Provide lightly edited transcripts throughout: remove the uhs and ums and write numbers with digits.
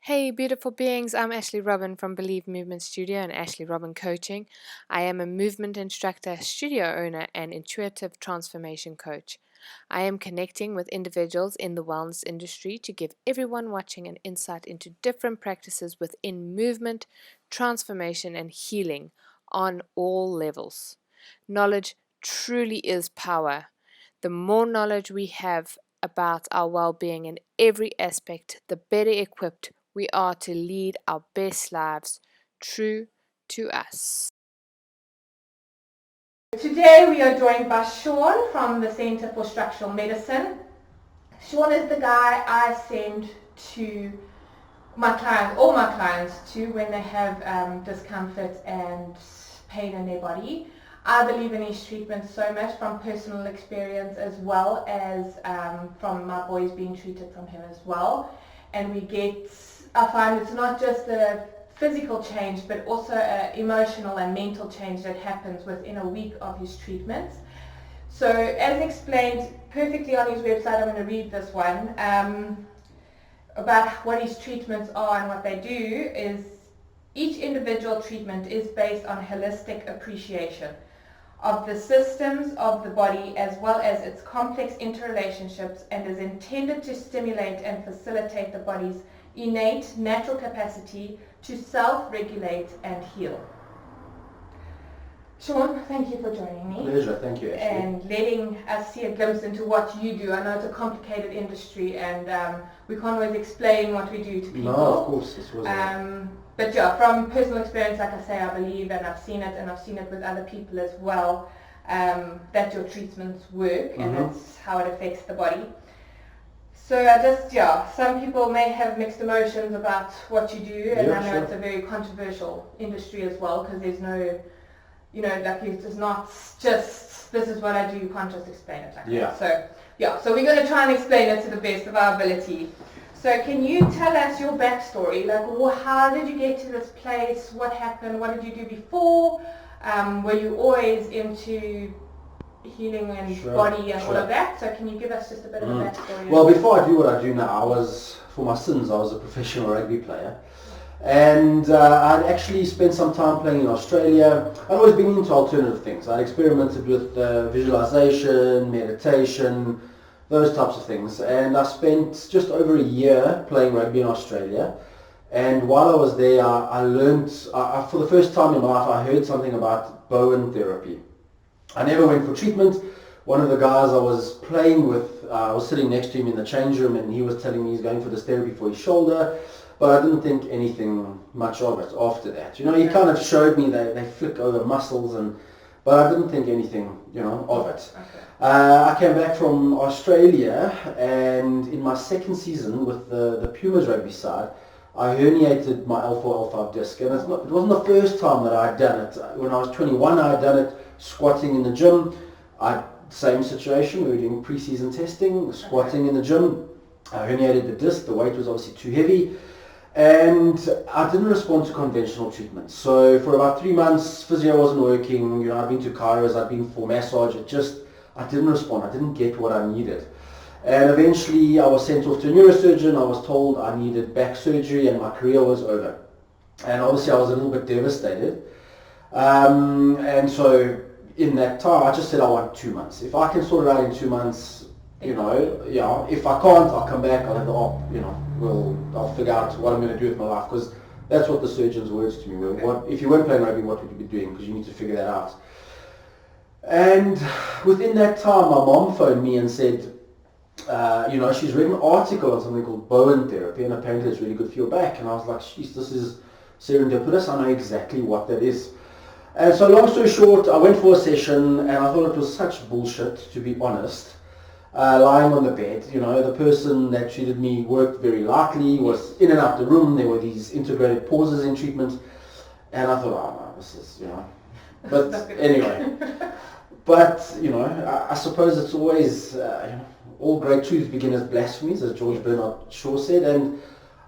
Hey, beautiful beings. I'm Ashley Robin from Believe Movement Studio and Ashley Robin Coaching. I am a movement instructor, studio owner, and intuitive transformation coach. I am connecting with individuals in the wellness industry to give everyone watching an insight into different practices within movement, transformation, and healing on all levels. Knowledge truly is power. The more knowledge we have about our well being in every aspect, the better equipped we are to lead our best lives true to us. Today we are joined by Sean from the Centre for Structural Medicine. Sean is the guy I send to my clients, all my clients to when they have discomfort and pain in their body. I believe in his treatment so much from personal experience as well as from my boys being treated from him as well. And I find it's not just a physical change but also an emotional and mental change that happens within a week of his treatments. So as explained perfectly on his website, I'm going to read this one, about what his treatments are and what they do is each individual treatment is based on holistic appreciation of the systems of the body as well as its complex interrelationships and is intended to stimulate and facilitate the body's innate natural capacity to self-regulate and heal. Sean, thank you for joining me. Pleasure, thank you, Ashley. And letting us see a glimpse into what you do. I know it's a complicated industry and we can't always explain what we do to people. No, of course, this was but yeah, from personal experience, like I say, I believe, and I've seen it with other people as well, that your treatments work and that's how it affects the body. So some people may have mixed emotions about what you do, and I know it's a very controversial industry as well because there's no, it's not just, this is what I do, you can't just explain it like that. So we're going to try and explain it to the best of our ability. So can you tell us your backstory? Like, how did you get to this place? What happened? What did you do before? Were you always into healing and body and all of that? So can you give us just a bit of a backstory? Well, before I do what I do now, for my sins, I was a professional rugby player. And I'd actually spent some time playing in Australia. I'd always been into alternative things. I'd experimented with visualization, meditation, those types of things. And I spent just over a year playing rugby in Australia. And while I was there, I learned, for the first time in my life, I heard something about Bowen therapy. I never went for treatment. One of the guys I was playing with, I was sitting next to him in the change room and he was telling me he's going for this therapy for his shoulder. But I didn't think anything much of it after that. He kind of showed me they flick over muscles, but I didn't think anything, of it. Okay. I came back from Australia, and in my second season with the Pumas rugby side, I herniated my L4, L5 disc, and it wasn't the first time that I'd done it. When I was 21, I'd done it squatting in the gym. Same situation, we were doing pre-season testing, squatting in the gym. I herniated the disc, the weight was obviously too heavy. And I didn't respond to conventional treatment. So for about 3 months, physio wasn't working. I'd been to chiros, I'd been for massage. I didn't respond. I didn't get what I needed. And eventually I was sent off to a neurosurgeon. I was told I needed back surgery and my career was over. And obviously I was a little bit devastated. And so in that time, I just said I want 2 months. If I can sort it out in 2 months, if I can't, I'll come back, I'll have the op, I'll figure out what I'm going to do with my life, because that's what the surgeon's words to me were. If you weren't playing rugby, what would you be doing? Because you need to figure that out. And within that time, my mom phoned me and said, she's read an article on something called Bowen therapy, and apparently it's really good for your back. And I was like, geez, this is serendipitous. I know exactly what that is. And so long story short, I went for a session, and I thought it was such bullshit, to be honest. Lying on the bed, the person that treated me worked very lightly, was in and out the room. There were these integrated pauses in treatment, and I thought, oh no, this is, But anyway, I suppose it's always, all great truths begin as blasphemies, as George Bernard Shaw said. And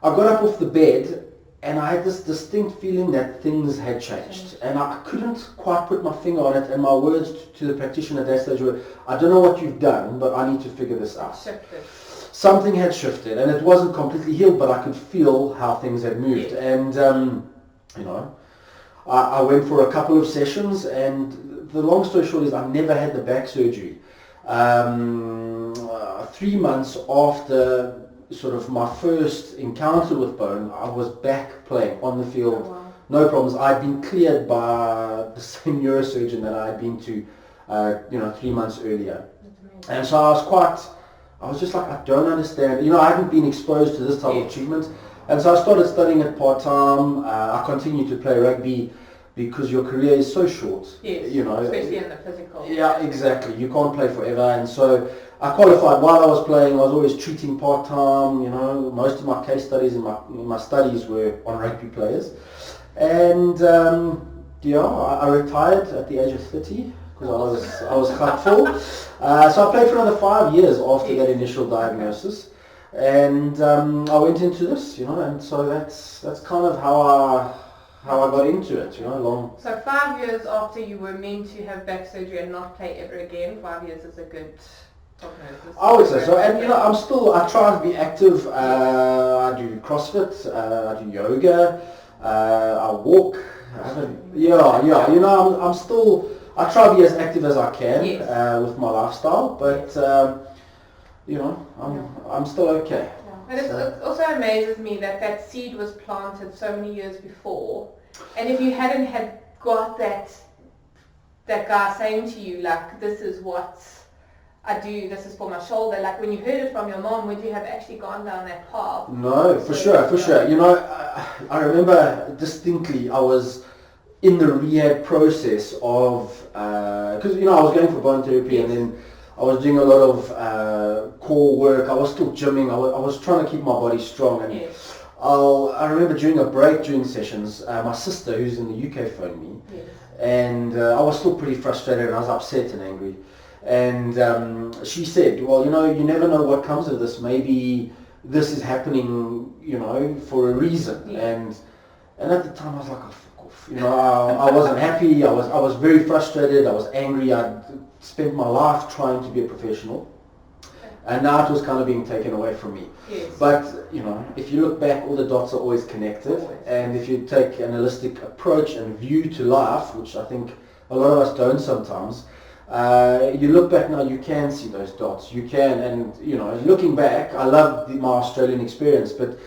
I got up off the bed, and I had this distinct feeling that things had changed. And I couldn't quite put my finger on it, and my words to the practitioner at that stage were, I don't know what you've done, but I need to figure this out. something had shifted, and it wasn't completely healed, but I could feel how things had moved. Yes. And you know, I went for a couple of sessions, and the long story short is I never had the back surgery. 3 months after sort of my first encounter with bone, I was back playing on the field, Oh, wow. no problems. I'd been cleared by the same neurosurgeon that I'd been to, 3 months earlier. That's amazing. And so I was just like, I don't understand. I hadn't been exposed to this type of Yes. treatment. And so I started studying it part-time. I continued to play rugby because your career is so short. Yes, especially in the physical. Yeah, exactly. You can't play forever. And so I qualified while I was playing. I was always treating part-time. Most of my case studies in my studies were on rugby players. And I retired at the age of 30 because I was hopeful. So I played for another 5 years after that initial diagnosis. And I went into this, and so that's kind of how I got into it, long. So 5 years after you were meant to have back surgery and not play ever again, 5 years is a good prognosis. I would say so, and I try to be active. I do CrossFit, I do yoga, I walk. I try to be as active as I can with my lifestyle, but I'm still okay. And it also amazes me that seed was planted so many years before, and if you hadn't had got that guy saying to you, like, this is what I do, this is for my shoulder, like when you heard it from your mom, would you have actually gone down that path? No, for sure. I remember distinctly I was in the rehab process of, because I was going for bone therapy, and then I was doing a lot of core work. I was still gymming. I was trying to keep my body strong. And I remember during a break during sessions, my sister, who's in the UK, phoned me. Yes. And I was still pretty frustrated, and I was upset and angry. And she said, well, you never know what comes of this. Maybe this is happening, for a reason. Yeah. And at the time I was like, oh, fuck off. I wasn't happy. I was very frustrated. I was angry. I'd spent my life trying to be a professional, and now it was kind of being taken away from me. Yes. But if you look back, all the dots are always connected. Always. And if you take an holistic approach and view to life, which I think a lot of us don't sometimes, you look back now, you can see those dots. You can, and looking back, I love my Australian experience, but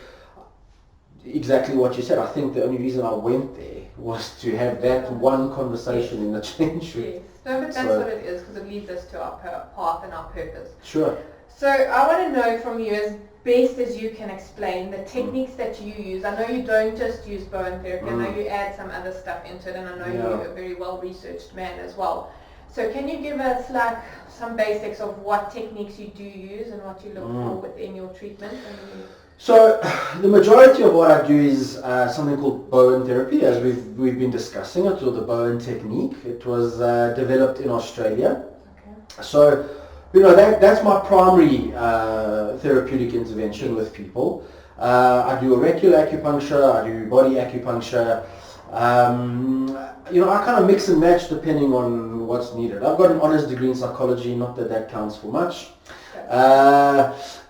exactly what you said. I think the only reason I went there was to have that one conversation in the change room. Yes. No, but that's what it is, because it leads us to our path and our purpose. Sure. So I want to know from you, as best as you can explain, the techniques that you use. I know you don't just use bone therapy. I know you add some other stuff into it, and I know you're a very well-researched man as well. So can you give us like some basics of what techniques you do use and what you look for within your treatment? So the majority of what I do is something called Bowen therapy, as we've been discussing it, or the Bowen technique. It was developed in Australia. Okay. So that's my primary therapeutic intervention with people. I do auricular acupuncture, I do body acupuncture. I kind of mix and match depending on what's needed. I've got an honours degree in psychology, not that counts for much.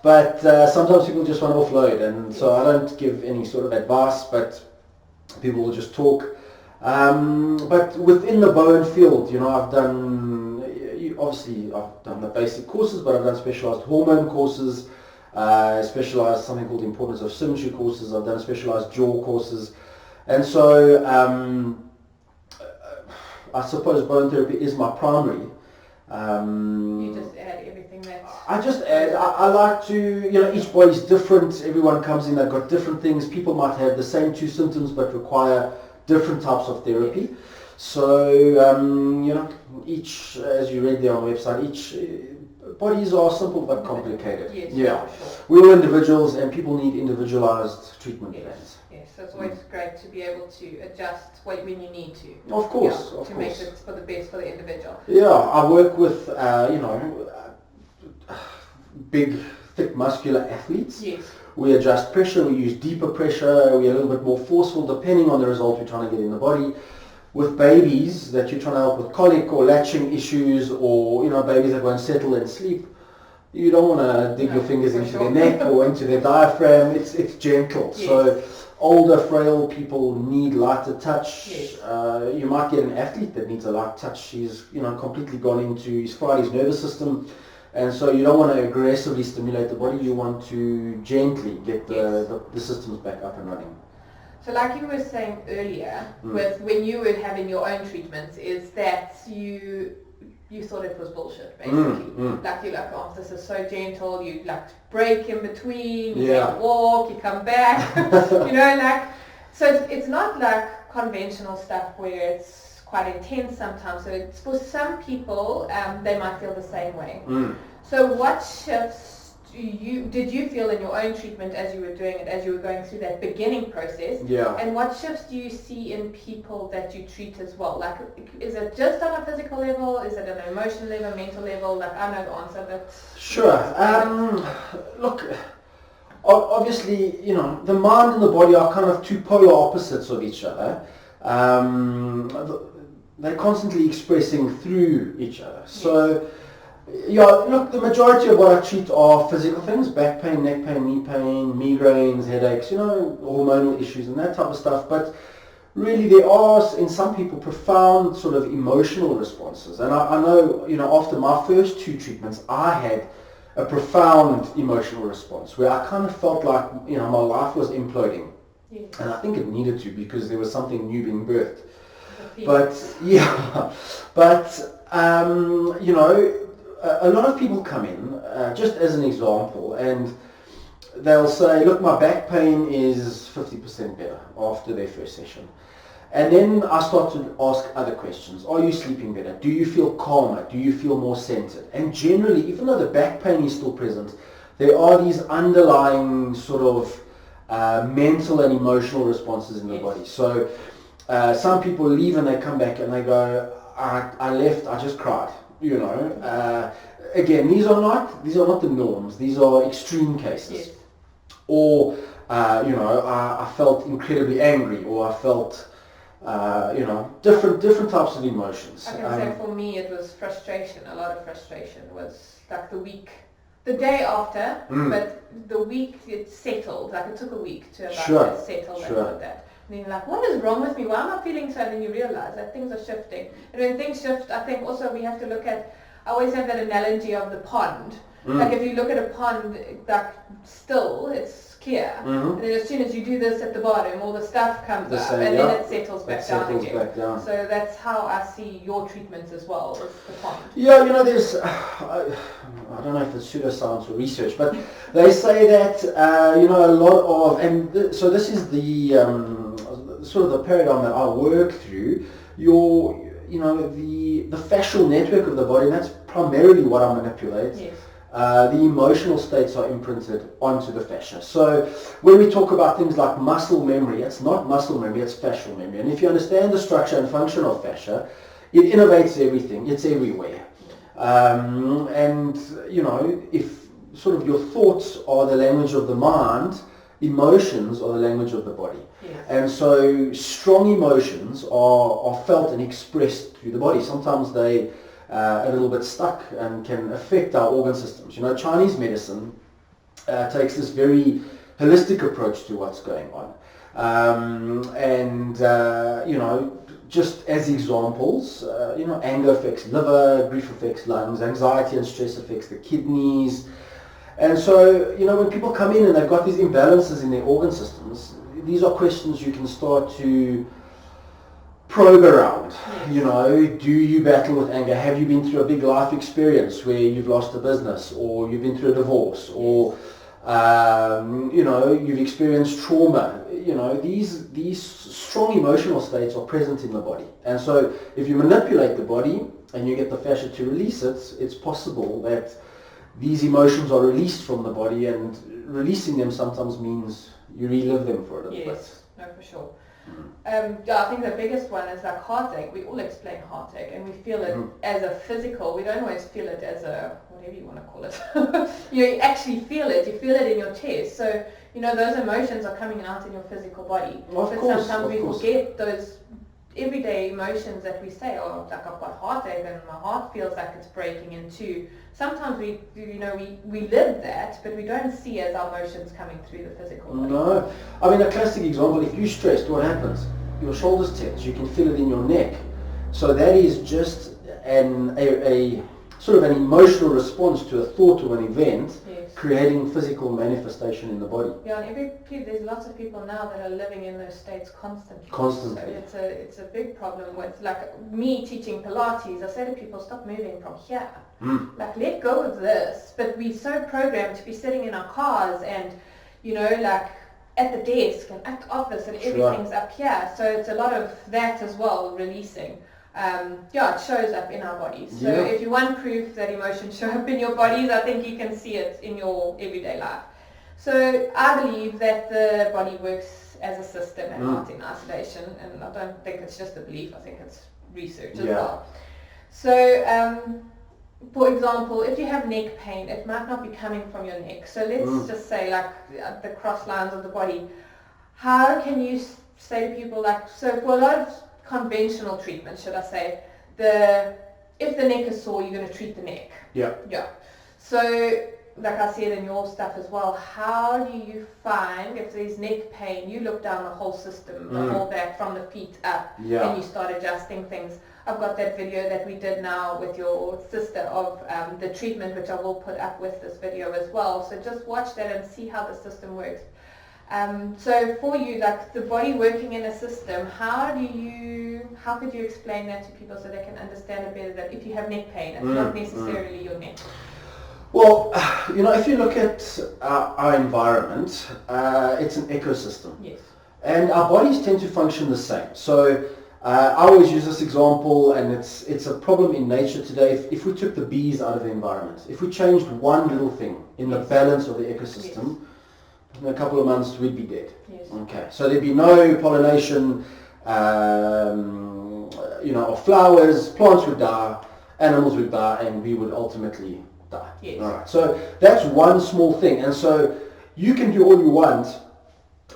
But sometimes people just want to offload, and so I don't give any sort of advice, but people will just talk. But within the Bowen field, I've done the basic courses, but I've done specialized hormone courses, specialized something called importance of symmetry courses. I've done specialized jaw courses, and so I suppose bone therapy is my primary. You just add everything that... I just add, I like to, each body's different. Everyone comes in, they've got different things. People might have the same 2 symptoms but require different types of therapy. So, each, as you read there on the website, each bodies are simple but complicated. Yes, yeah. for sure. We're all individuals, and people need individualized treatment plans. Yes, so it's always great to be able to adjust when you need to. Of course, to make it for the best for the individual. Yeah, I work with, big, thick, muscular athletes. Yes. We adjust pressure, we use deeper pressure, we're a little bit more forceful depending on the result we're trying to get in the body. With babies that you're trying to help with colic or latching issues, or babies that won't settle and sleep, You don't want to dig your fingers into their neck or into their diaphragm. It's gentle. Yes. So older, frail people need lighter touch. Yes. You might get an athlete that needs a light touch. He's completely gone into, he's fried his nervous system. And so you don't want to aggressively stimulate the body. You want to gently get the systems back up and running. So like you were saying earlier, with when you were having your own treatments, is that you thought it was bullshit, basically. Like you're like, oh, this is so gentle, you like break in between, you take a walk, you come back, so it's not like conventional stuff where it's quite intense sometimes. So it's for some people, they might feel the same way. So what shifts did you feel in your own treatment as you were doing it, as you were going through that beginning process? Yeah. And what shifts do you see in people that you treat as well? Like, is it just on a physical level? Is it on an emotional level, mental level? Like, I know the answer, but... Sure. Look, obviously, the mind and the body are kind of two polar opposites of each other. They're constantly expressing through each other. So... Yeah, look, the majority of what I treat are physical things: back pain, neck pain, knee pain, migraines, headaches, hormonal issues and that type of stuff. But really there are, in some people, profound sort of emotional responses. And I know, after my first 2 treatments, I had a profound emotional response where I kind of felt like, my life was imploding. Yes. And I think it needed to, because there was something new being birthed. But a lot of people come in, just as an example, and they'll say, look, my back pain is 50% better after their first session. And then I start to ask other questions. Are you sleeping better? Do you feel calmer? Do you feel more centered? And generally, even though the back pain is still present, there are these underlying sort of mental and emotional responses in the body. So some people leave and they come back and they go, I left, I just cried. Again, these are not the norms. These are extreme cases. Yes. Or I felt incredibly angry, or I felt different types of emotions. I can say for me it was frustration. A lot of frustration was like the day after, but the week it settled. Like it took a week to about settle and all of that. And then you're like, what is wrong with me? Why am I feeling so? And then you realize that things are shifting. And when things shift, I think also we have to look at, I always have that analogy of the pond. Like if you look at a pond, like still, it's clear. And then as soon as you do this at the bottom, all the stuff comes up, and then it settles back down again. So that's how I see your treatments as well, as the pond. Yeah, there's, I don't know if it's pseudoscience or research, but they say that, a lot of, and so this is the, sort of the paradigm that I work through, the fascial network of the body, and that's primarily what I manipulate. Yes. The emotional states are imprinted onto the fascia. So when we talk about things like muscle memory, it's not muscle memory, it's fascial memory. And if you understand the structure and function of fascia, it innervates everything, it's everywhere. If sort of your thoughts are the language of the mind, emotions are the language of the body. Yes. And so strong emotions are felt and expressed through the body. Sometimes they a little bit stuck and can affect our organ systems. Chinese medicine takes this very holistic approach to what's going on. Just as examples, anger affects liver, grief affects lungs, anxiety and stress affects the kidneys. And so, when people come in and they've got these imbalances in their organ systems, these are questions you can start to probe around. Do you battle with anger? Have you been through a big life experience where you've lost a business, or you've been through a divorce, or you've experienced trauma? These strong emotional states are present in the body. And so if you manipulate the body and you get the fascia to release it, it's possible that these emotions are released from the body, and releasing them sometimes means you relive them for a little bit. Yes, no, for sure. I think the biggest one is like heartache. We all explain heartache, and we feel it as a physical. We don't always feel it as a, whatever you want to call it. You actually feel it. You feel it in your chest. So, those emotions are coming out in your physical body. Sometimes we forget those everyday emotions that we say, oh, like I've got heartache and my heart feels like it's breaking in two. Sometimes we live that, but we don't see as our emotions coming through the physical body. No. I mean, a classic example, if you're stressed, what happens? Your shoulders tense, you can feel it in your neck. So that is just a sort of an emotional response to a thought or an event, Yes. creating physical manifestation in the body. Yeah, and there's lots of people now that are living in those states constantly. Constantly. So it's a big problem with, like, me teaching Pilates. I say to people, stop moving from here. Like, let go of this. But we're so programmed to be sitting in our cars and, like, at the desk and at the office and everything's up here. So it's a lot of that as well, releasing. It shows up in our bodies. So if you want proof that emotions show up in your bodies, I think you can see it in your everyday life. So I believe that the body works as a system and not in isolation, and I don't think it's just a belief, I think it's research as well. So for example, if you have neck pain, it might not be coming from your neck. So let's just say, like, the cross lines of the body. How can you say to people, like, so for a lot of conventional treatment, should I say, if the neck is sore, you're going to treat the neck. Yeah. So, like I said in your stuff as well, how do you find, if there's neck pain, you look down the whole system, the whole back from the feet up, and you start adjusting things. I've got that video that we did now with your sister of the treatment, which I will put up with this video as well. So just watch that and see how the system works. So for you, like the body working in a system, how could you explain that to people so they can understand it better, that if you have neck pain, it's not necessarily your neck? Well, if you look at our environment, it's an ecosystem. Yes. And our bodies tend to function the same. So I always use this example, and it's a problem in nature today. If we took the bees out of the environment, if we changed one little thing in the balance of the ecosystem, in a couple of months we'd be dead. Yes. Okay, so there'd be no pollination, of flowers, plants would die, animals would die, and we would ultimately die. Yes. All right. So that's one small thing, and so you can do all you want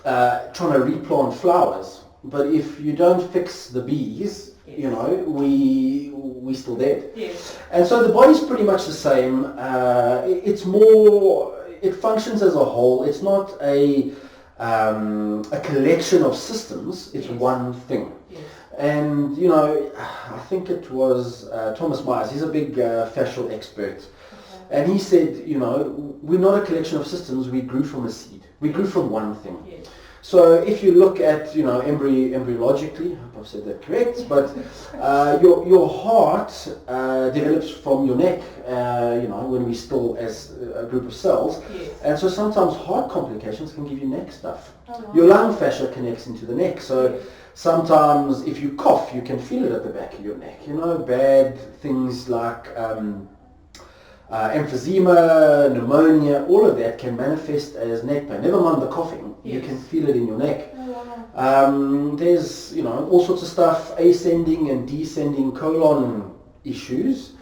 trying to replant flowers, but if you don't fix the bees, we still dead. Yes. And so the body's pretty much the same. It's more. It functions as a whole. It's not a collection of systems. It's one thing. Yes. And I think it was Thomas Myers. He's a big fascial expert, and he said, we're not a collection of systems. We grew from a seed. We grew from one thing. Yes. So if you look at embryologically, I hope I've said that correct, but your heart develops from your neck. When we still as a group of cells, and so sometimes heart complications can give you neck stuff. Oh, wow. Your lung fascia connects into the neck, so sometimes if you cough, you can feel it at the back of your neck. Bad things like emphysema, pneumonia, all of that can manifest as neck pain. Never mind the coughing, you can feel it in your neck. There's all sorts of stuff, ascending and descending colon issues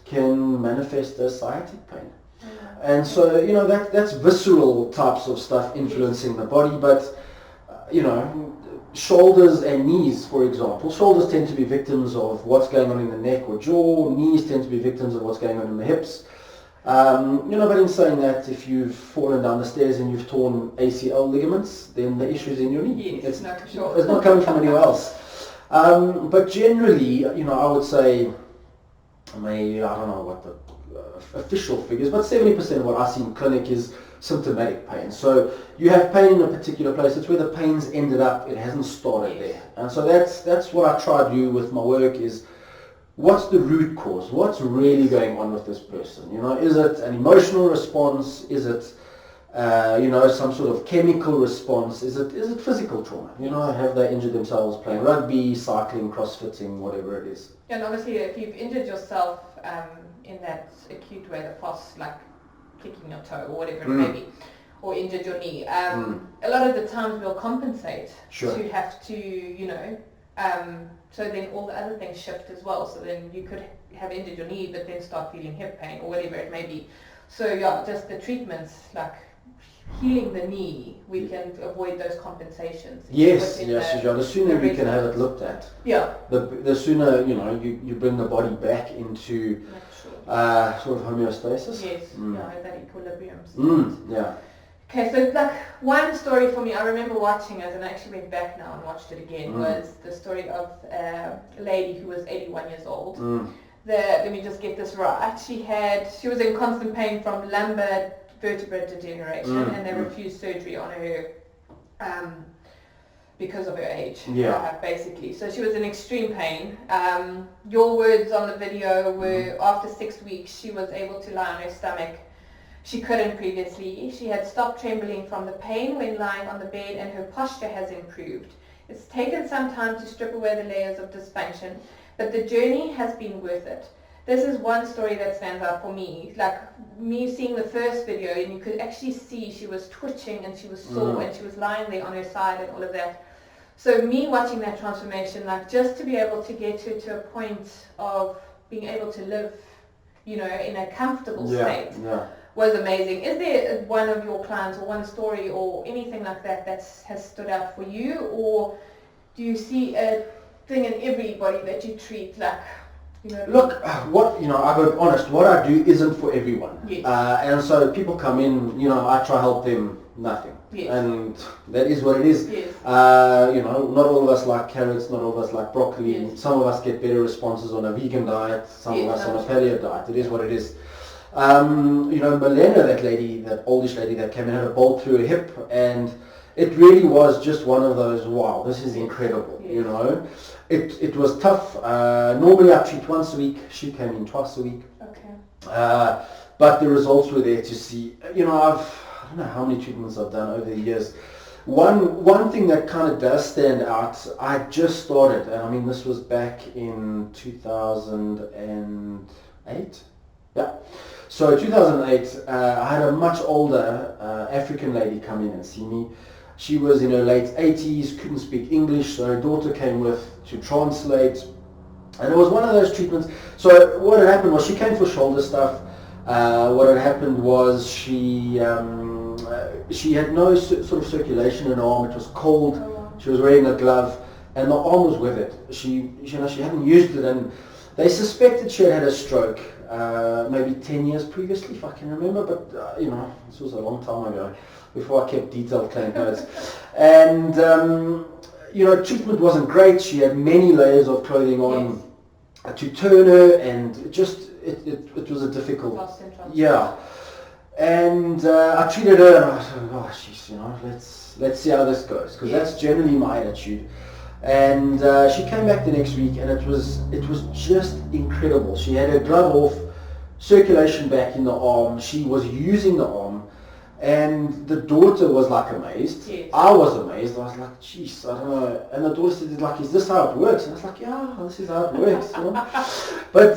can manifest as sciatic pain. And so that's visceral types of stuff influencing the body, but shoulders and knees, for example. Shoulders tend to be victims of what's going on in the neck or jaw. Knees tend to be victims of what's going on in the hips. But in saying that, if you've fallen down the stairs and you've torn ACL ligaments, then the issue's in your knee. Yes, for sure. It's not coming from anywhere else. But generally, I would say, maybe, I don't know what the official figures, but 70% of what I see in clinic is symptomatic pain. So you have pain in a particular place. It's where the pain's ended up. It hasn't started there. And so that's what I try to do with my work is, what's the root cause? What's really going on with this person? Is it an emotional response? Is it, some sort of chemical response? Is it physical trauma? Have they injured themselves playing rugby, cycling, crossfitting, whatever it is? And obviously, if you've injured yourself in that acute way, the FOSS, like kicking your toe or whatever it may be, or injured your knee, a lot of the times we'll compensate to have to, so then all the other things shift as well. So then you could have injured your knee, but then start feeling hip pain or whatever it may be. So just the treatments, like healing the knee, we can avoid those compensations. Yes, within yes, Sujata. The sooner the we can have it rest. looked at, Yeah. the sooner, you bring the body back into Natural. sort of homeostasis. Yes. Mm. Yeah, that equilibrium state. Yeah. Okay, so like one story for me, I remember watching it, and I actually went back now and watched it again, was the story of a lady who was 81 years old. Let me just get this right. She was in constant pain from lumbar vertebra degeneration, and they refused surgery on her because of her age, basically. So she was in extreme pain. Your words on the video were after 6 weeks she was able to lie on her stomach. She couldn't previously. She had stopped trembling from the pain when lying on the bed, and her posture has improved. It's taken some time to strip away the layers of dysfunction, but the journey has been worth it. This is one story that stands out for me. Like me seeing the first video, and you could actually see she was twitching and she was sore and she was lying there on her side and all of that. So me watching that transformation, like just to be able to get her to a point of being able to live, in a comfortable state. Was amazing. Is there one of your clients or one story or anything like that has stood out for you, or do you see a thing in everybody that you treat like, Look, I got to be honest, what I do isn't for everyone. Yes. And so people come in, I try to help them, nothing. Yes. And that is what it is. Yes. Not all of us like carrots, not all of us like broccoli. Yes. Some of us get better responses on a vegan diet, some of us on a paleo diet. It is what it is. Milena, that oldish lady that came in, had a bolt through her hip, and it really was just one of those, wow, this is incredible, It was tough. Normally I treat once a week. She came in twice a week. Okay. But the results were there to see. I don't know how many treatments I've done over the years. One thing that kind of does stand out, I just started, and I mean this was back in 2008. Yeah. So 2008, I had a much older African lady come in and see me. She was in her late 80s, couldn't speak English, so her daughter came with to translate. And it was one of those treatments. So what had happened was she came for shoulder stuff. What had happened was she had no sort of circulation in her arm. It was cold. She was wearing a glove, and the arm was with it. She hadn't used it, and they suspected she had had a stroke. Maybe 10 years previously, if I can remember, but this was a long time ago, before I kept detailed clinic notes. And treatment wasn't great. She had many layers of clothing on to turn her, and it was a difficult. Yeah. And I treated her, and I said, oh, jeez, let's see how this goes, because that's generally my attitude. And she came back the next week, and it was just incredible. She had her glove off, circulation back in the arm. She was using the arm, and the daughter was like amazed. Yes. I was amazed. I was like, "Jeez, I don't know." And the daughter said, "Like, is this how it works?" And I was like, "Yeah, this is how it works." But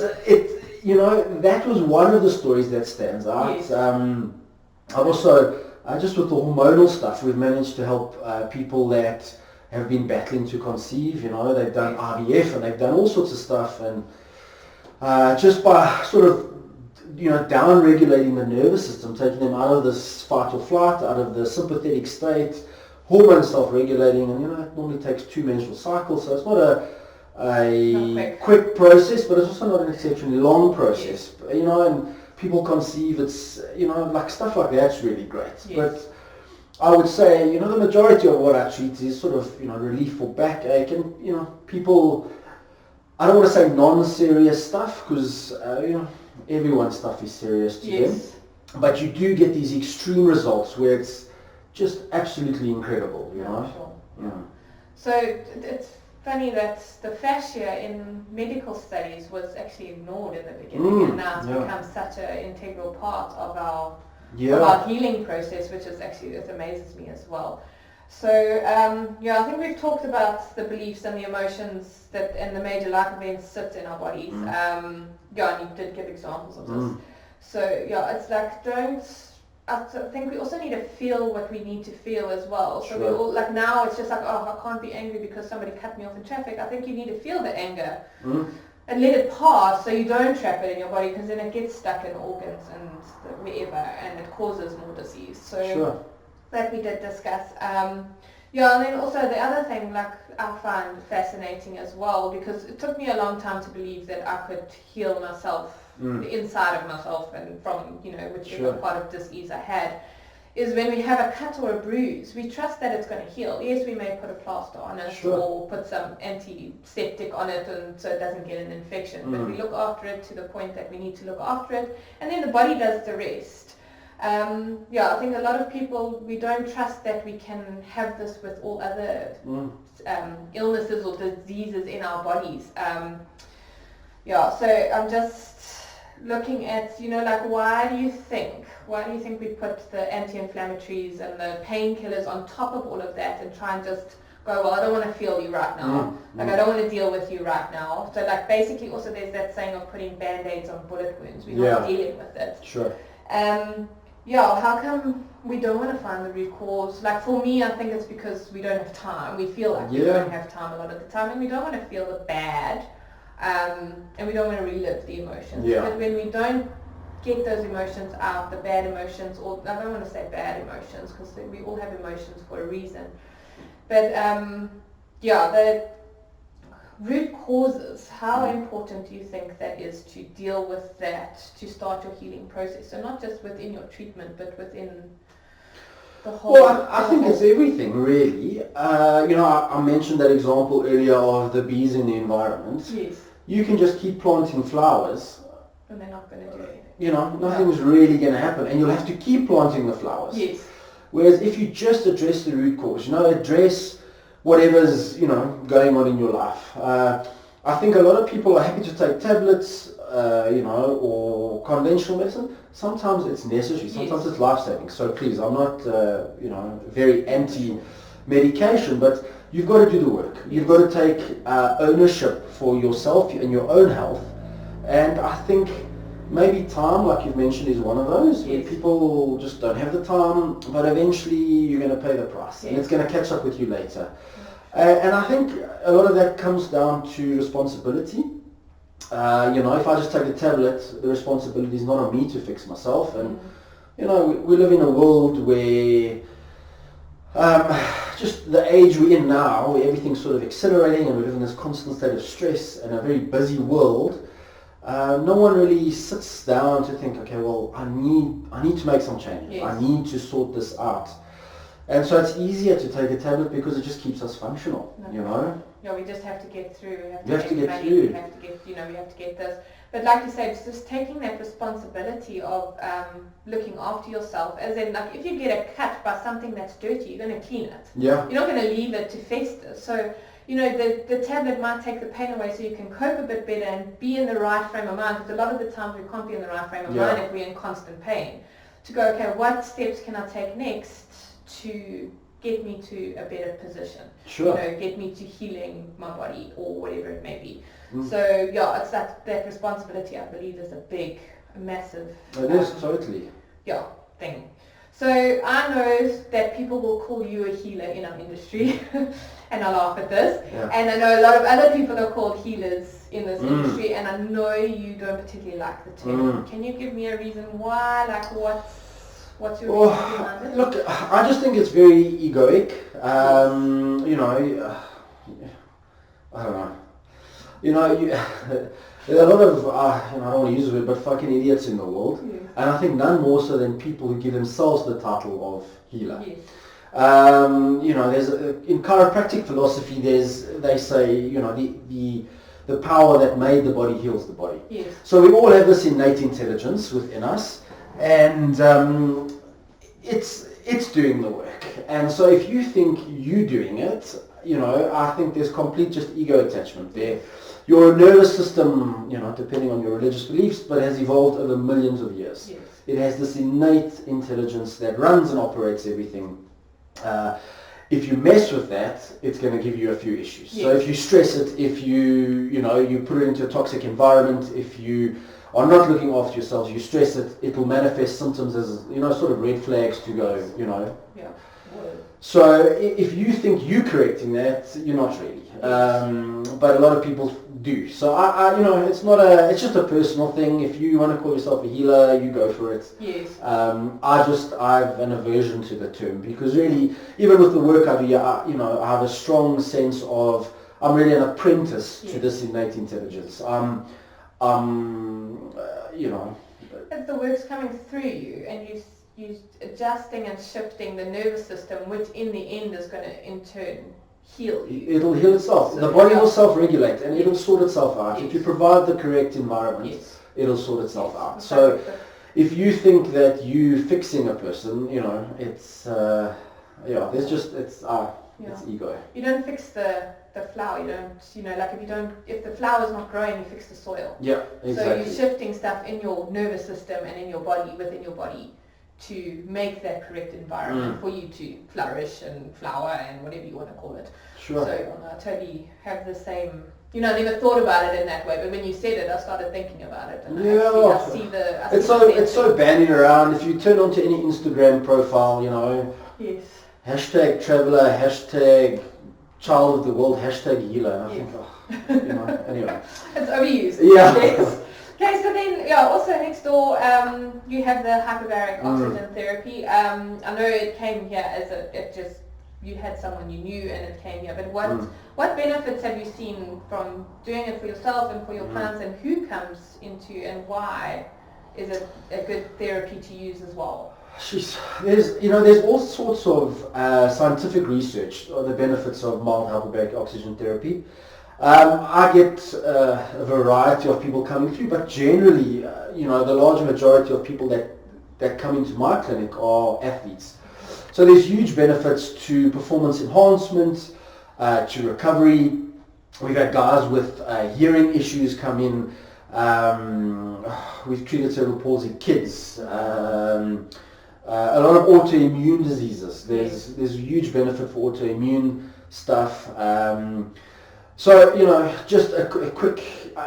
that was one of the stories that stands out. Yes. I've also, just with the hormonal stuff, we've managed to help people that have been battling to conceive. They've done IVF and they've done all sorts of stuff, and just by sort of down regulating the nervous system, taking them out of this fight or flight, out of the sympathetic state, hormones self-regulating, and it normally takes 2 menstrual cycles, so it's not a quick process, but it's also not an exceptionally long process. Yes. And people conceive, it's like stuff like that's really great. Yes. But I would say, the majority of what I treat is sort of, relief for backache, and, people, I don't want to say non-serious stuff, because, everyone's stuff is serious to them. But you do get these extreme results where it's just absolutely incredible, Sure. Yeah. So it's funny that the fascia in medical studies was actually ignored in the beginning, and now it's become such an integral part of our healing process, which is actually, it amazes me as well. So I think we've talked about the beliefs and the emotions and the major life events sit in our bodies. And you did give examples of this. So it's like, I think we also need to feel what we need to feel as well. So we all, like now it's just like, oh, I can't be angry because somebody cut me off in traffic. I think you need to feel the anger and let it pass, so you don't trap it in your body, because then it gets stuck in organs and wherever, and it causes more disease. So that we did discuss. Yeah, and then also the other thing, like, I find fascinating as well, because it took me a long time to believe that I could heal myself, the inside of myself, and from, whichever part of disease I had, is when we have a cut or a bruise, we trust that it's going to heal. Yes, we may put a plaster on it or put some antiseptic on it and so it doesn't get an infection, but we look after it to the point that we need to look after it, and then the body does the rest. I think a lot of people, we don't trust that we can have this with all other illnesses or diseases in our bodies. So I'm just looking at, why do you think we put the anti-inflammatories and the painkillers on top of all of that and try and just go, well, I don't want to feel you right now. I don't want to deal with you right now. So basically also there's that saying of putting band-aids on bullet wounds. We're not dealing with it. Sure. How come we don't want to find the root cause? Like, for me, I think it's because we don't have time. We feel like we don't have time a lot of the time, and we don't want to feel the bad, and we don't want to relive the emotions. But when we don't get those emotions out, the bad emotions, or I don't want to say bad emotions, because we all have emotions for a reason. But the root causes, how important do you think that is to deal with that, to start your healing process? So not just within your treatment, but within the whole... Well, I think it's everything, really. I mentioned that example earlier of the bees in the environment. Yes. You can just keep planting flowers. And they're not going to do anything. Nothing's really going to happen, and you'll have to keep planting the flowers. Yes. Whereas if you just address the root cause, address whatever's, going on in your life. I think a lot of people are happy to take tablets, or conventional medicine. Sometimes it's necessary, sometimes it's life-saving. So please, I'm not, very anti-medication, but you've got to do the work. You've got to take ownership for yourself and your own health. And I think maybe time, like you've mentioned, is one of those. Where people just don't have the time, but eventually you're going to pay the price. And it's going to catch up with you later. And I think a lot of that comes down to responsibility. If I just take a tablet, the responsibility is not on me to fix myself. And, we live in a world where just the age we're in now, where everything's sort of accelerating and we live in this constant state of stress and a very busy world, no one really sits down to think, okay, well, I need to make some changes. Yes. I need to sort this out. And so it's easier to take a tablet because it just keeps us functional, Yeah, we just have to get through. We have to get through. We have to get, we have to get this. But like you said, it's just taking that responsibility of looking after yourself. As in, like, if you get a cut by something that's dirty, you're going to clean it. Yeah. You're not going to leave it to fester. So, the tablet might take the pain away so you can cope a bit better and be in the right frame of mind. Because a lot of the times we can't be in the right frame of mind if we're in constant pain. To go, okay, what steps can I take next to get me to a better position? Sure. Get me to healing my body or whatever it may be. So it's that responsibility, I believe, is a massive... It is, totally. Thing. So I know that people will call you a healer in our industry, and I laugh at this. Yeah. And I know a lot of other people are called healers in this industry, and I know you don't particularly like the term. Can you give me a reason why? Like, what's your reason behind it? Look, I just think it's very egoic. I don't know. There are a lot of, I don't want to use the word, but fucking idiots in the world. Yeah. And I think none more so than people who give themselves the title of healer. Yes. There's in chiropractic philosophy, they say, the power that made the body heals the body. Yes. So we all have this innate intelligence within us, and it's doing the work. And so if you think you're doing it, I think there's complete just ego attachment there. Your nervous system, depending on your religious beliefs, but has evolved over millions of years. Yes. It has this innate intelligence that runs and operates everything. If you mess with that, it's going to give you a few issues. Yes. So if you stress it, if you put it into a toxic environment, if you are not looking after yourself, you stress it, it will manifest symptoms as, sort of red flags to go, Yeah. So if you think you're correcting that, you're not really. But a lot of people do. So I it's just a personal thing. If you want to call yourself a healer, you go for it. Yes. I've an aversion to the term because really, even with the work I do, I have a strong sense of I'm really an apprentice to this innate intelligence. As the work's coming through you and you adjusting and shifting the nervous system, which in the end is going to in turn heal you. It'll heal itself. So the body will self-regulate and it'll sort itself out. If you provide the correct environment, it'll sort itself out. So if you think that you fixing a person, it's it's ego. You don't fix the flower. You don't, if the flower's not growing, you fix the soil. Yeah, exactly. So you're shifting stuff in your nervous system and in your body, within your body, to make that correct environment for you to flourish and flower and whatever you want to call it. Sure. So I totally have the same. I never thought about it in that way, but when you said it, I started thinking about it. And I see it's so bandied around. If you turn onto any Instagram profile, yes. Hashtag traveler, hashtag child of the world, hashtag healer, and I think, anyway. It's overused. Yeah. Yes. Okay, so then, also next door, you have the hyperbaric oxygen therapy. I know it came here as you had someone you knew and it came here, but what benefits have you seen from doing it for yourself and for your clients, and who comes into, and why is it a good therapy to use as well? There's all sorts of scientific research on the benefits of mild hyperbaric oxygen therapy. I get a variety of people coming through, but generally, the large majority of people that come into my clinic are athletes. So there's huge benefits to performance enhancement, to recovery. We've had guys with hearing issues come in. We've treated cerebral palsy kids. A lot of autoimmune diseases. There's a huge benefit for autoimmune stuff. Just a quick,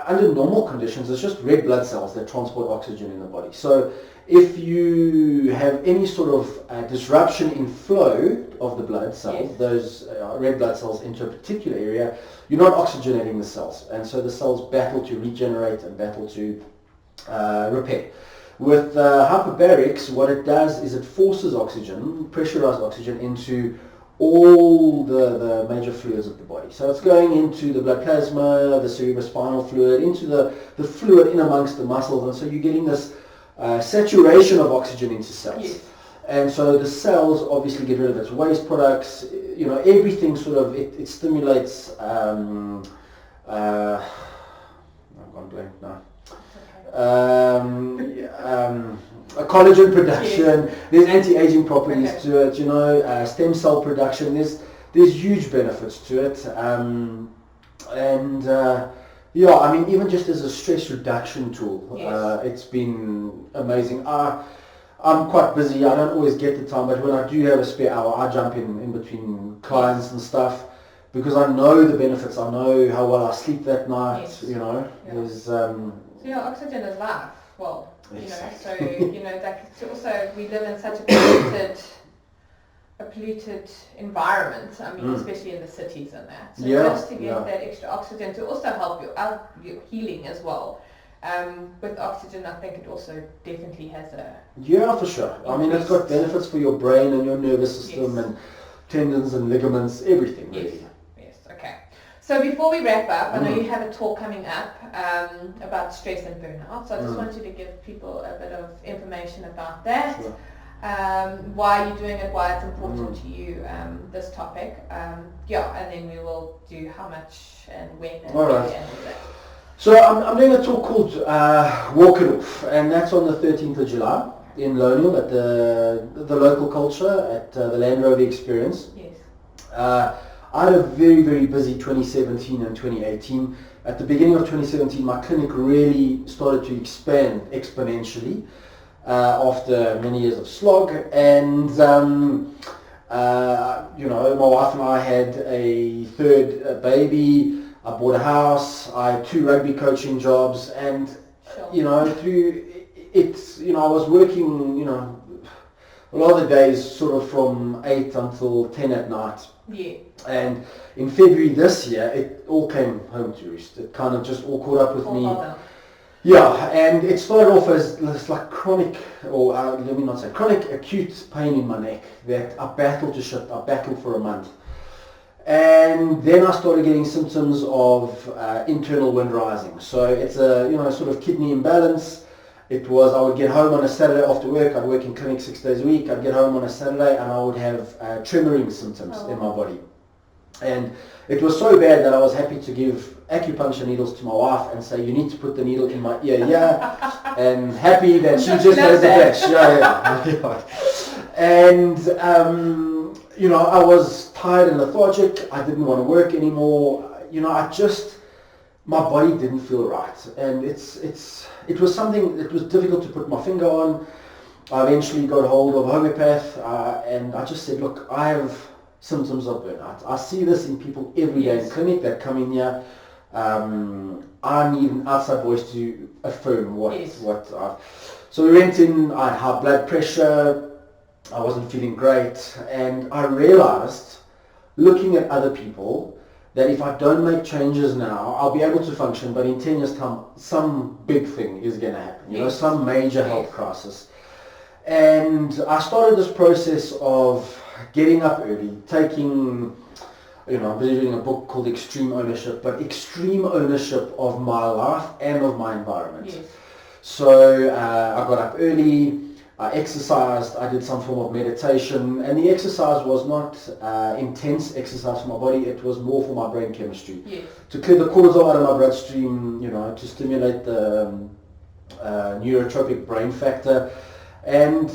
under normal conditions, it's just red blood cells that transport oxygen in the body. So if you have any sort of disruption in flow of the blood cells, those red blood cells into a particular area, you're not oxygenating the cells. And so the cells battle to regenerate and battle to repair. With hyperbarics, what it does is it forces oxygen, pressurized oxygen, into all the major fluids of the body. So it's going into the blood plasma, the cerebrospinal fluid, into the fluid in amongst the muscles, and so you're getting this saturation of oxygen into cells. Yes. And so the cells obviously get rid of its waste products, everything sort of, it stimulates, I've gone blank now. Collagen production, there's anti-aging properties to it, stem cell production, there's huge benefits to it, even just as a stress reduction tool, it's been amazing. I'm quite busy, I don't always get the time, but when I do have a spare hour, I jump in between clients and stuff, because I know the benefits, I know how well I sleep that night, there's... So oxygen is life. Well, exactly. Also we live in such a polluted environment. I mean, especially in the cities and that. So just to get that extra oxygen to also help your healing as well. With oxygen, I think it also definitely has a... Yeah, for sure. I mean, it's got benefits for your brain and your nervous system and tendons and ligaments, everything really. Yes, okay. So before we wrap up, I know you have a talk coming up about stress and burnout. So I just wanted to give people a bit of information about that. Sure. Why you're doing it, why it's important to you, this topic. And then we will do how much and when and where and all that. So I'm doing a talk called Walk It Off, and that's on the 13th of July in Loneel at the local culture at the Land Rover Experience. Yes. I had a very, very busy 2017 and 2018. At the beginning of 2017, my clinic really started to expand exponentially after many years of slog. And, my wife and I had a third baby. I bought a house. I had 2 rugby coaching jobs. And, through it, I was working, a lot of the days sort of from 8 until 10 at night. Yeah. And in February this year, it all came home to roost. It kind of just all caught up with me. Yeah, and it started off as this like chronic, or let me not say chronic, acute pain in my neck that I battled to shut. I battled for a month. And then I started getting symptoms of internal wind rising. So it's a sort of kidney imbalance. It was, I would get home on a Saturday after work. I'd work in clinic 6 days a week. I'd get home on a Saturday and I would have tremoring symptoms in my body. And it was so bad that I was happy to give acupuncture needles to my wife and say, you need to put the needle in my ear, and happy that she just heard the flash. And I was tired and lethargic. I didn't want to work anymore. My body didn't feel right, and it was something that was difficult to put my finger on. I eventually got hold of a homeopath, and I just said, look, I have symptoms of burnout. I see this in people every day in clinic that come in here. I need an outside voice to affirm what I've... So we went in, I had high blood pressure, I wasn't feeling great, and I realized, looking at other people, that if I don't make changes now, I'll be able to function, but in 10 years' time, some big thing is going to happen, some major health crisis. And I started this process of getting up early, taking, I'm reading a book called Extreme Ownership, but extreme ownership of my life and of my environment. Yes. So I got up early, I exercised, I did some form of meditation, and the exercise was not intense exercise for my body, it was more for my brain chemistry. Yes. To clear the cortisol out of my bloodstream, to stimulate the neurotropic brain factor. And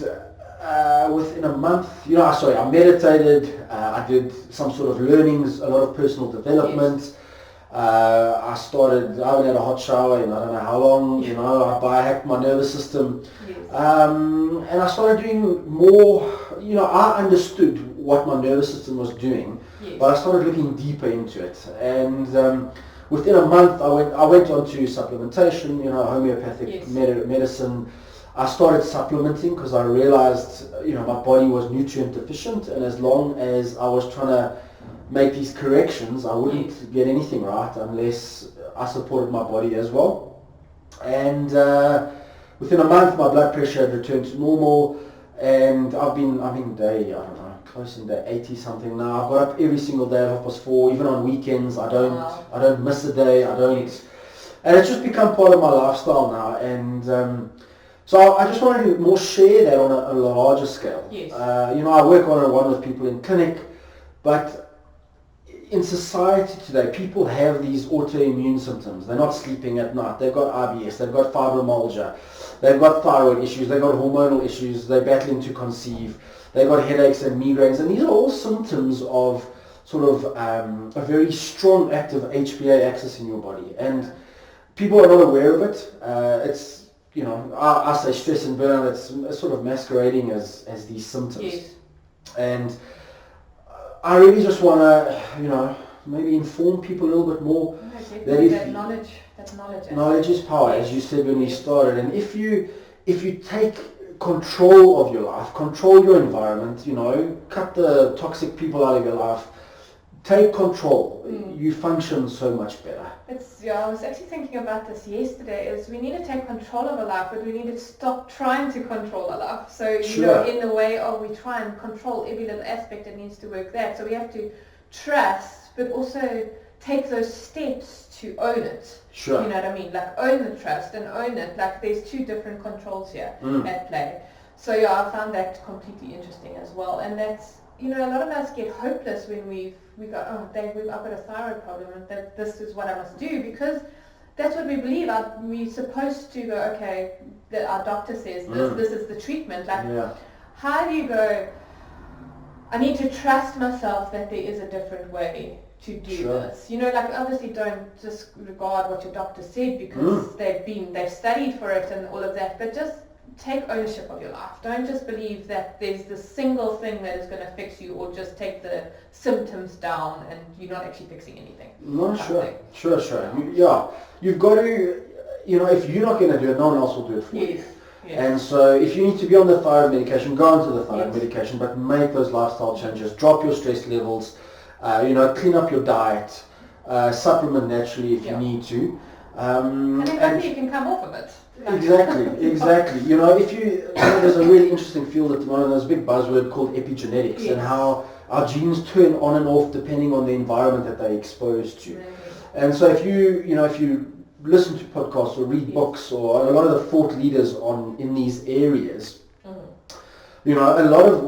within a month, I meditated, I did some sort of learnings, a lot of personal development. Yes. I haven't had a hot shower in I don't know how long, I biohacked my nervous system. Yes. And I started doing more, I understood what my nervous system was doing, yes. But I started looking deeper into it. And within a month, I went on to supplementation, homeopathic yes. medicine. I started supplementing because I realized, my body was nutrient deficient, and as long as I was trying to make these corrections, I wouldn't get anything right unless I supported my body as well. And within a month, my blood pressure had returned to normal, and I'm in day, close in day 80 something now. I got up every single day at 4:30, even on weekends. I don't miss a day. And it's just become part of my lifestyle now. And so I just wanted to more share that on a larger scale. Yes. I work one-on-one with people in clinic, but in society today, people have these autoimmune symptoms. They're not sleeping at night. They've got IBS. They've got fibromyalgia. They've got thyroid issues. They've got hormonal issues. They're battling to conceive. They've got headaches and migraines. And these are all symptoms of sort of a very strong active HPA axis in your body. And people are not aware of it. It's, I say stress and burnout, it's sort of masquerading as these symptoms. Yes. And I really just want to, maybe inform people a little bit more that knowledge is power, as you said when we started. And if you take control of your life, control your environment, cut the toxic people out of your life, take control, you function so much better. I was actually thinking about this yesterday, is we need to take control of our life, but we need to stop trying to control our life. So, in the way of we try and control every little aspect that needs to work there. So we have to trust, but also take those steps to own it. Sure. You know what I mean? Like own the trust and own it. Like there's two different controls here at play. So I found that completely interesting as well. And that's, a lot of us get hopeless when we go, I've got a thyroid problem and that this is what I must do, because that's what we believe. We're supposed to go, okay, our doctor says this is the treatment. How do you go, I need to trust myself that there is a different way to do this. Obviously don't disregard what your doctor said because they've studied for it and all of that, but just take ownership of your life. Don't just believe that there's this single thing that is going to fix you, or just take the symptoms down and you're not actually fixing anything. No, sure. You've got to, if you're not going to do it, no one else will do it for you. Yes. And so if you need to be on the thyroid medication, go onto the thyroid Yes. medication, but make those lifestyle changes, drop your stress levels, clean up your diet, supplement naturally if you need to. And then hopefully you can come off of it. Exactly. There's a really interesting field at the moment. There's a big buzzword called epigenetics, Yes. and how our genes turn on and off depending on the environment that they're exposed to. And so if you listen to podcasts or read books or a lot of the thought leaders in these areas, a lot of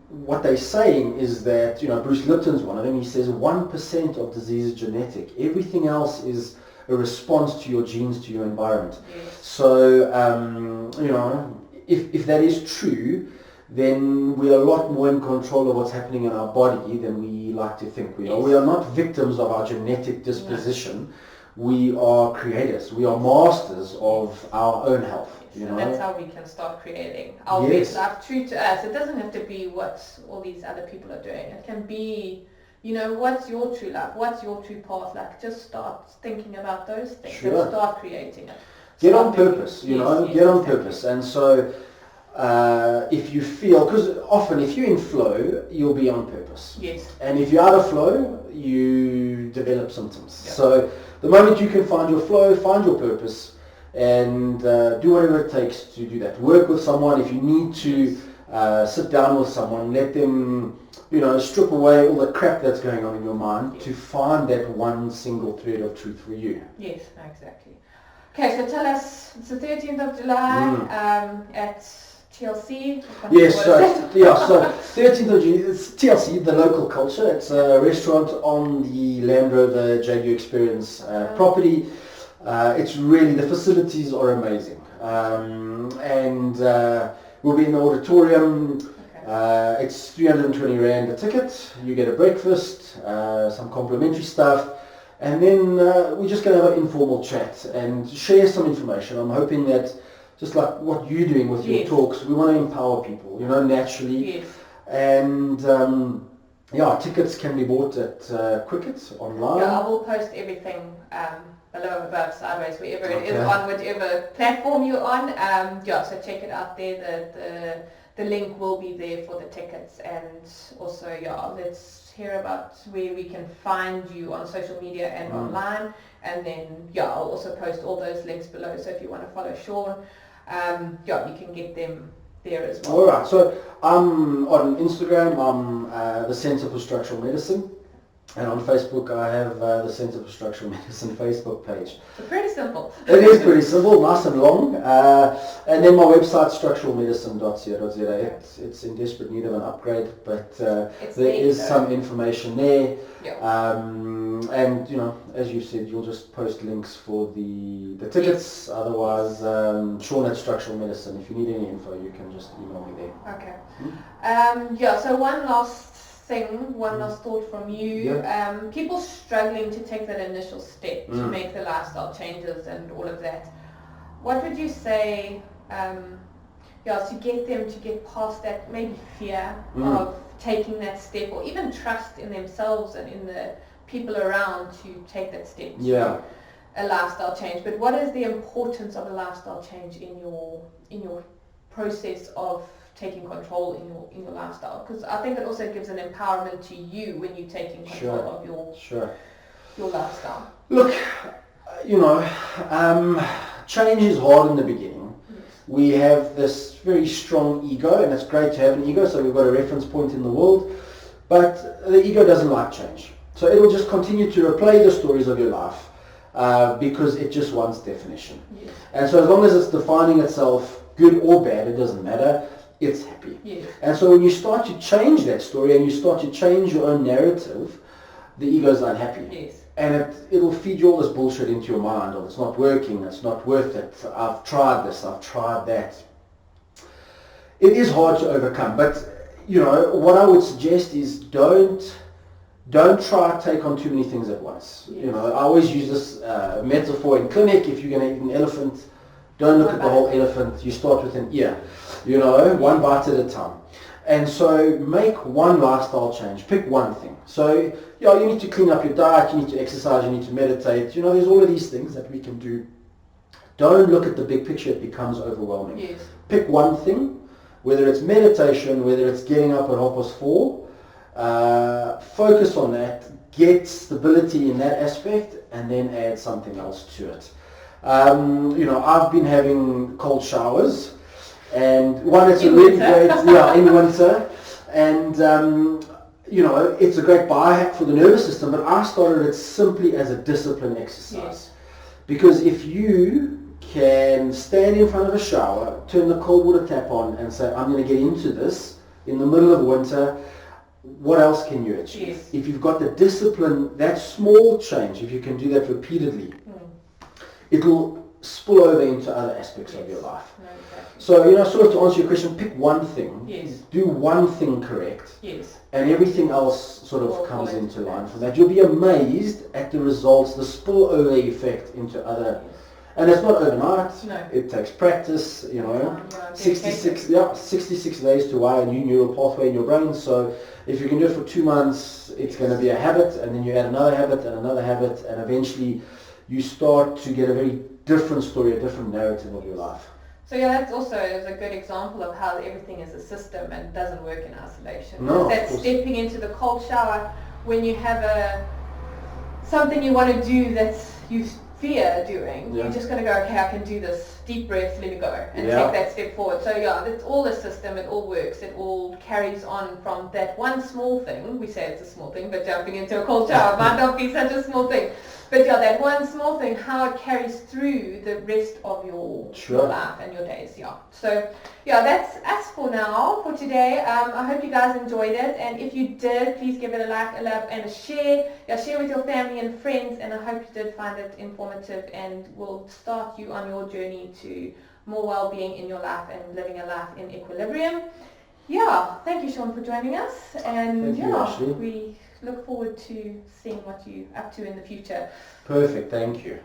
what they're saying is that, Bruce Lipton's one of them. He says 1% of disease is genetic. Everything else is a response to your genes, to your environment. Yes. So, if that is true, then we are a lot more in control of what's happening in our body than we like to think we are. Yes. We are not victims of our genetic disposition. No. We are creators. We are masters of our own health. And that's how we can start creating our best life true to us. It doesn't have to be what all these other people are doing. It can be, what's your true life? What's your true path? Like, just start thinking about those things. Sure. And start creating it. Get on purpose, get on purpose. And so if you feel, because often if you're in flow, you'll be on purpose. Yes. And if you're out of flow, you develop symptoms. Yeah. So the moment you can find your flow, find your purpose, and do whatever it takes to do that. Work with someone. If you need to sit down with someone, let them, strip away all the crap that's going on in your mind to find that one single thread of truth for you. Yes, exactly. Okay, so tell us, it's the 13th of July at TLC. Yes, so 13th of June, it's TLC, the local culture. It's a restaurant on the Land Rover Jaguar Experience property. It's really, the facilities are amazing. And we'll be in the auditorium. Okay. It's 320 Rand a ticket. You get a breakfast, some complimentary stuff. And then we're just going to have an informal chat and share some information. I'm hoping that, just like what you're doing with your talks, we want to empower people, naturally. Yes. And tickets can be bought at Quicket online. Yeah, I will post everything below, above, sideways, wherever it is, on whatever platform you're on. So check it out there. The link will be there for the tickets, and also let's hear about where we can find you on social media and online, and then I'll also post all those links below, so if you want to follow Sean, you can get them there as well. Alright, so I'm on Instagram, I'm the Centre for Structural Medicine, and on Facebook I have the Centre for Structural Medicine Facebook page. So pretty simple. It is pretty simple, nice and long. And then my website, structuralmedicine.co.za. It's in desperate need of an upgrade, but there is some information there. Yeah. And as you said, you'll just post links for the tickets. Yes. Otherwise, Sean at Structural Medicine. If you need any info, you can just email me there. Okay. So one last thought from you. Yeah. People struggling to take that initial step to make the lifestyle changes and all of that. What would you say to get them to get past that maybe fear of taking that step, or even trust in themselves and in the people around to take that step to a lifestyle change? But what is the importance of a lifestyle change in your process of taking control in your lifestyle? Because I think it also gives an empowerment to you when you're taking control of your lifestyle. Look, change is hard in the beginning. Yes. We have this very strong ego, and it's great to have an ego, so we've got a reference point in the world, but the ego doesn't like change. So it will just continue to replay the stories of your life because it just wants definition. Yes. And so as long as it's defining itself, good or bad, it doesn't matter, it's happy. Yes. And so when you start to change that story and you start to change your own narrative, the ego's unhappy. Yes. And it'll feed you all this bullshit into your mind of it's not working, it's not worth it, I've tried this, I've tried that. It is hard to overcome, but what I would suggest is don't try to take on too many things at once. Yes. I always use this metaphor in clinic. If you're going to eat an elephant, don't look at the whole elephant, you start with an ear, one bite at a time. And so make one lifestyle change, pick one thing. So you need to clean up your diet, you need to exercise, you need to meditate, there's all of these things that we can do don't look at the big picture, it becomes overwhelming. Yes. Pick one thing, whether it's meditation, whether it's getting up at 4:30, focus on that, get stability in that aspect, and then add something else to it. I've been having cold showers, and one, it's a really great, in winter, and it's a great biohack for the nervous system, but I started it simply as a discipline exercise. Yes. Because if you can stand in front of a shower, turn the cold water tap on and say, I'm going to get into this in the middle of winter, what else can you achieve? Yes. If you've got the discipline, that small change, if you can do that repeatedly, it'll spill over into other aspects of your life. No, exactly. So, sort of to answer your question, pick one thing, Yes. do one thing correct, Yes. and everything else sort of Will comes fall into into line place. from that. You'll be amazed at the results, the spillover effect into other, and it's not overnight. No. It takes practice, Yeah, 66 days to wire a new neural pathway in your brain. So if you can do it for 2 months, it's going to be a habit, and then you add another habit and another habit, and eventually you start to get a very different story, a different narrative of your life. So that's also is a good example of how everything is a system and doesn't work in isolation. No, of That course. stepping into the cold shower when you have something you want to do that you fear doing, Yeah. you're just going to go, okay, I can do this, deep breath, let me go, and Yeah. take that step forward. So it's all a system, it all works, it all carries on from that one small thing. We say it's a small thing, but jumping into a cold shower might not be such a small thing. But that one small thing, how it carries through the rest of your life and your days. So that's us for now, for today. I hope you guys enjoyed it, and if you did, please give it a like, a love, and a share. Share with your family and friends, and I hope you did find it informative and will start you on your journey to more well-being in your life and living a life in equilibrium. Thank you, Sean, for joining us, and Thank you, Ashley. we look forward to seeing what you're up to in the future. Perfect, thank you.